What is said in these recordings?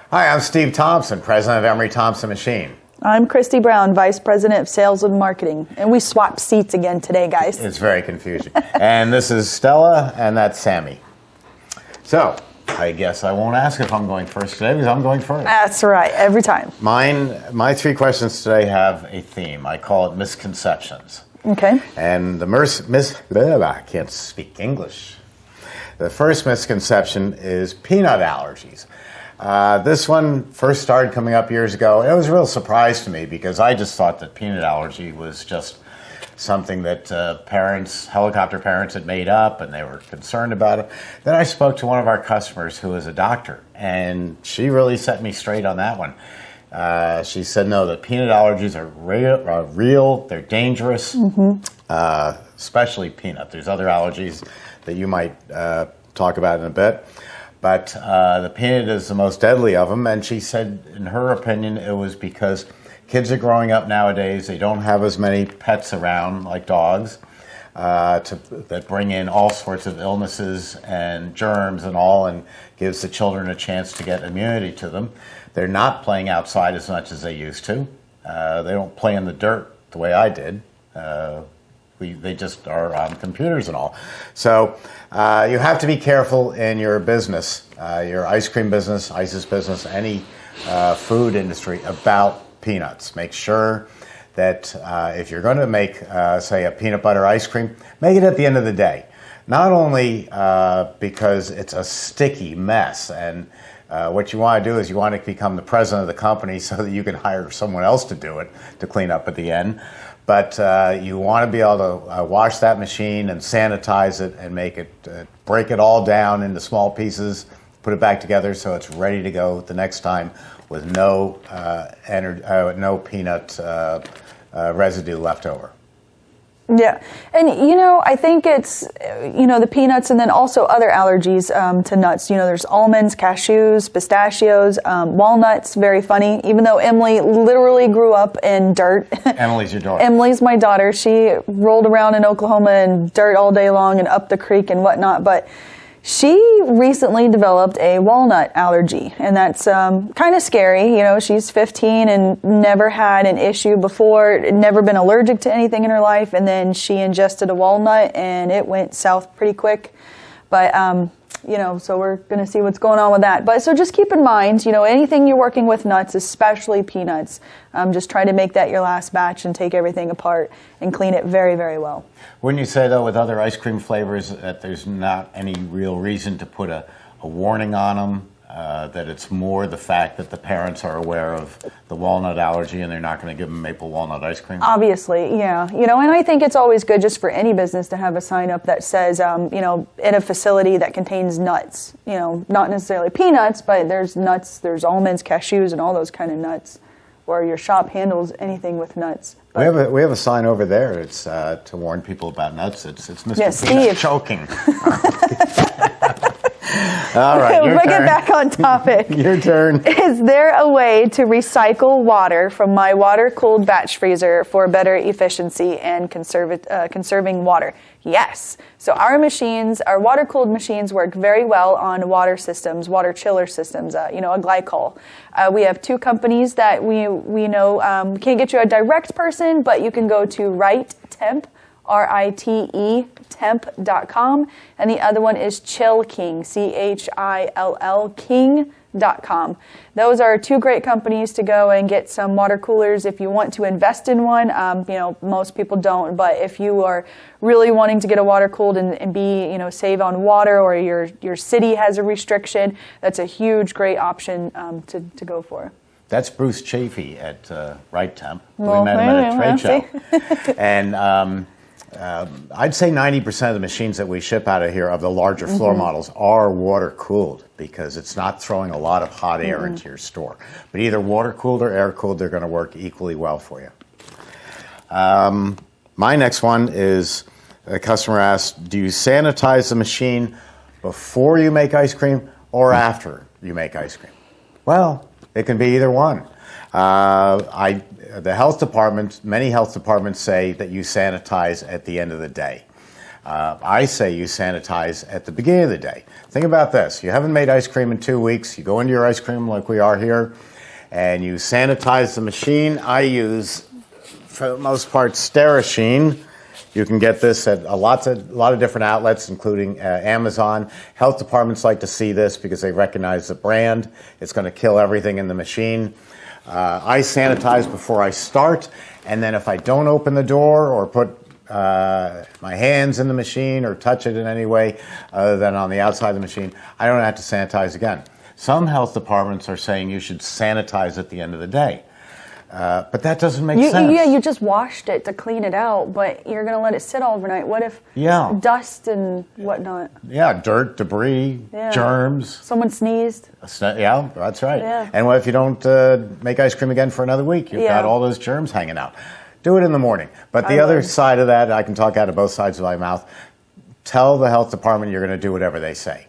Hi, I'm Steve Thompson, president of Emery Thompson Machine. I'm Christi Brown, vice president of sales and marketing. And we swapped seats again today, guys. It's very confusing. And this is Stella, and that's Sammy. So, I guess I won't ask if I'm going first today because I'm going first. That's right, every time. My 3 questions today have a theme. I call it misconceptions. Okay. And I can't speak English. The first misconception is peanut allergies. This one first started coming up years ago. It was a real surprise to me because I just thought that peanut allergy was just something that helicopter parents had made up and they were concerned about it. Then I spoke to one of our customers who is a doctor, and she really set me straight on that one. She said, no, that peanut allergies are real, they're dangerous, especially peanut. There's other allergies that you might talk about in a bit. But the peanut is the most deadly of them, and she said, in her opinion, it was because kids are growing up nowadays. They don't have as many pets around, like dogs, that bring in all sorts of illnesses and germs and all, and gives the children a chance to get immunity to them. They're not playing outside as much as they used to. They don't play in the dirt the way I did. They just are on computers and all. So you have to be careful in your business, your ice cream business, Ice's business, any food industry about peanuts. Make sure that if you're going to make, say, a peanut butter ice cream, make it at the end of the day. Not only because it's a sticky mess, and what you want to do is you want to become the president of the company so that you can hire someone else to do it, to clean up at the end. But you want to be able to wash that machine and sanitize it and make it, break it all down into small pieces, put it back together so it's ready to go the next time with no peanut residue left over. Yeah. And, I think it's, the peanuts and then also other allergies to nuts. There's almonds, cashews, pistachios, walnuts, very funny. Even though Emily literally grew up in dirt. Emily's your daughter. Emily's my daughter. She rolled around in Oklahoma in dirt all day long and up the creek and whatnot. But she recently developed a walnut allergy, and that's kind of scary. She's 15 and never had an issue before, never been allergic to anything in her life, and then she ingested a walnut, and it went south pretty quick. But, so we're going to see what's going on with that. But so just keep in mind, anything you're working with nuts, especially peanuts, just try to make that your last batch and take everything apart and clean it very, very well. Wouldn't you say, though, with other ice cream flavors that there's not any real reason to put a warning on them, that it's more the fact that the parents are aware of the walnut allergy and they're not going to give them maple walnut ice cream? Obviously, yeah. And I think it's always good just for any business to have a sign up that says, in a facility that contains nuts. Not necessarily peanuts, but there's nuts, there's almonds, cashews, and all those kind of nuts. Or your shop handles anything with nuts. But we have a sign over there. It's to warn people about nuts. It's Mr. Peanut choking. All right, we'll get back on topic. Your turn. Is there a way to recycle water from my water-cooled batch freezer for better efficiency and conserving water? Yes. So our water-cooled machines work very well on water systems, water chiller systems, a glycol. We have 2 companies that we know. Can't get you a direct person, but you can go to Rite Temp, RITE temp.com, and the other one is Chill King, CHILL King.com. Those are 2 great companies to go and get some water coolers if you want to invest in one. Most people don't, but if you are really wanting to get a water cooled and be, save on water, or your city has a restriction, that's a huge, great option to go for. That's Bruce Chafee at Rite Temp. Well, we met him at a trade show. And I'd say 90% of the machines that we ship out of here, of the larger floor models, are water cooled because it's not throwing a lot of hot air into your store. But either water cooled or air cooled, they're going to work equally well for you. My next one is a customer asked, do you sanitize the machine before you make ice cream or after you make ice cream? Well, it can be either one. the health department, many health departments say that you sanitize at the end of the day. I say you sanitize at the beginning of the day. Think about this. You haven't made ice cream in 2 weeks. You go into your ice cream like we are here, and you sanitize the machine. I use, for the most part, Sterashine. You can get this at a lot of different outlets, including Amazon. Health departments like to see this because they recognize the brand. It's going to kill everything in the machine. I sanitize before I start, and then if I don't open the door or put my hands in the machine or touch it in any way other than on the outside of the machine, I don't have to sanitize again. Some health departments are saying you should sanitize at the end of the day. But that doesn't make sense. Yeah, you just washed it to clean it out, but you're going to let it sit overnight. What if dust and whatnot? Yeah, dirt, debris, germs. Someone sneezed. Yeah, that's right. Yeah. And what if you don't make ice cream again for another week? You've got all those germs hanging out. Do it in the morning. But the other side of that, I can talk out of both sides of my mouth. Tell the health department you're going to do whatever they say.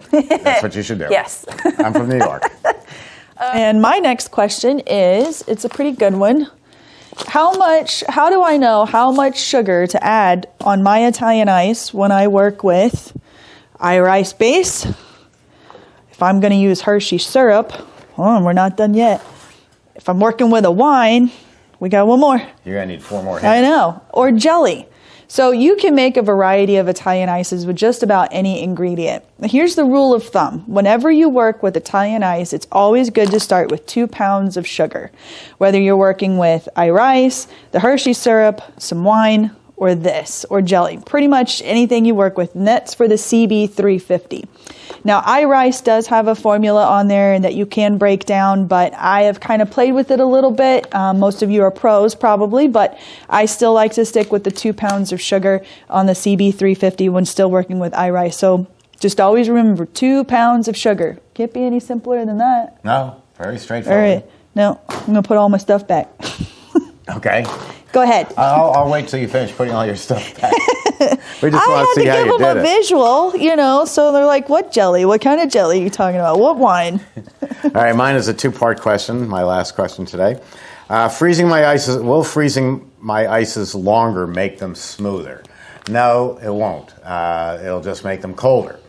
That's what you should do. Yes. I'm from New York. And my next question is, it's a pretty good one. How do I know how much sugar to add on my Italian ice when I work with I.Rice base? If I'm going to use Hershey syrup, we're not done yet. If I'm working with a wine, we got one more. You're going to need 4 more hits. I know. Or jelly. So you can make a variety of Italian ices with just about any ingredient. Here's the rule of thumb. Whenever you work with Italian ice, it's always good to start with 2 pounds of sugar. Whether you're working with I.Rice, the Hershey syrup, some wine, or jelly. Pretty much anything you work with. And that's for the CB350. Now, I.Rice does have a formula on there that you can break down, but I have kind of played with it a little bit. Most of you are pros probably, but I still like to stick with the 2 pounds of sugar on the CB350 when still working with I.Rice. So just always remember 2 pounds of sugar. Can't be any simpler than that. No, very straightforward. All right. No, I'm going to put all my stuff back. Okay. Go ahead. I'll wait till you finish putting all your stuff back. We just want to see how you did it. I had to give them a visual, so they're like, what jelly? What kind of jelly are you talking about? What wine? All right, mine is a 2-part question, my last question today. Will freezing my ices longer make them smoother? No, it won't. It'll just make them colder.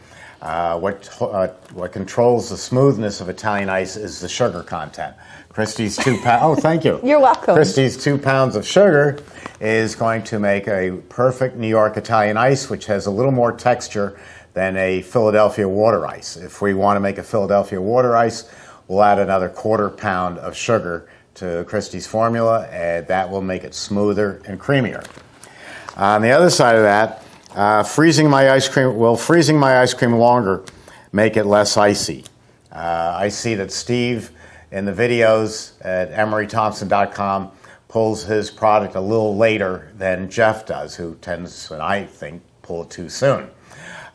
What controls the smoothness of Italian ice is the sugar content. Christi's 2 pounds. Oh, thank you. You're welcome. Christi's 2 pounds of sugar is going to make a perfect New York Italian ice, which has a little more texture than a Philadelphia water ice. If we want to make a Philadelphia water ice, we'll add another 1/4 pound of sugar to Christi's formula, and that will make it smoother and creamier. On the other side of that, freezing my ice cream longer make it less icy. I see that Steve in the videos at emerythompson.com pulls his product a little later than Jeff does, who tends, and I think, pull it too soon.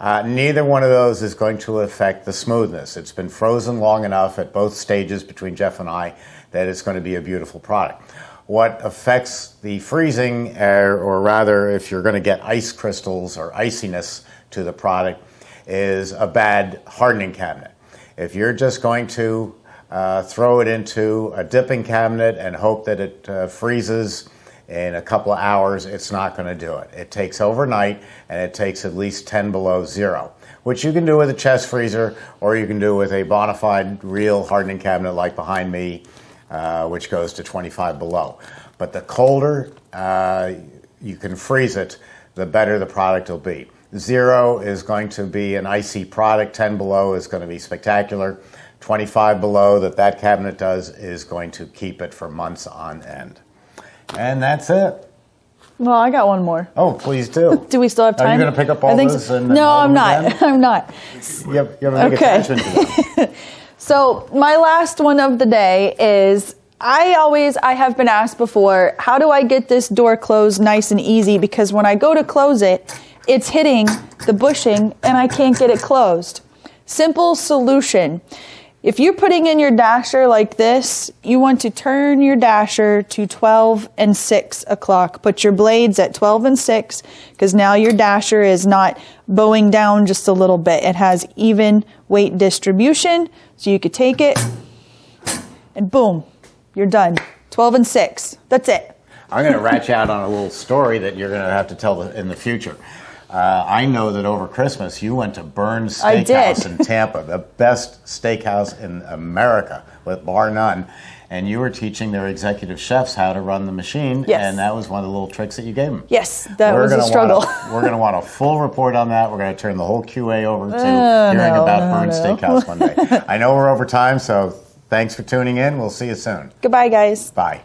Neither one of those is going to affect the smoothness. It's been frozen long enough at both stages between Jeff and I that it's going to be a beautiful product. What affects the freezing, or rather if you're going to get ice crystals or iciness to the product, is a bad hardening cabinet. If you're just going to throw it into a dipping cabinet and hope that it freezes in a couple of hours, it's not going to do it. It takes overnight, and it takes at least 10 below zero, which you can do with a chest freezer, or you can do with a bona fide real hardening cabinet like behind me, which goes to 25 below. But the colder you can freeze it, the better the product will be. 0 is going to be an icy product. 10 below is going to be spectacular. 25 below that cabinet does is going to keep it for months on end. And that's it. Well, I got one more. Oh, please do. Do we still have time? Are you going to pick up all this? So. No, I'm not. I'm not. You have a big attachment to them. So my last one of the day is, I have been asked before, how do I get this door closed nice and easy? Because when I go to close it, it's hitting the bushing and I can't get it closed. Simple solution. If you're putting in your dasher like this, you want to turn your dasher to 12 and 6 o'clock. Put your blades at 12 and 6, because now your dasher is not bowing down just a little bit. It has even weight distribution, so you could take it and boom, you're done. 12 and 6. That's it. I'm going to ratchet out on a little story that you're going to have to tell in the future. I know that over Christmas you went to Burns I did. Steakhouse in Tampa, the best steakhouse in America, with bar none. And you were teaching their executive chefs how to run the machine, Yes. and that was one of the little tricks that you gave them. Yes, that was a struggle. We're going to want a full report on that. We're going to turn the whole QA over to hearing about Burns Steakhouse one day. I know we're over time, so thanks for tuning in. We'll see you soon. Goodbye, guys. Bye.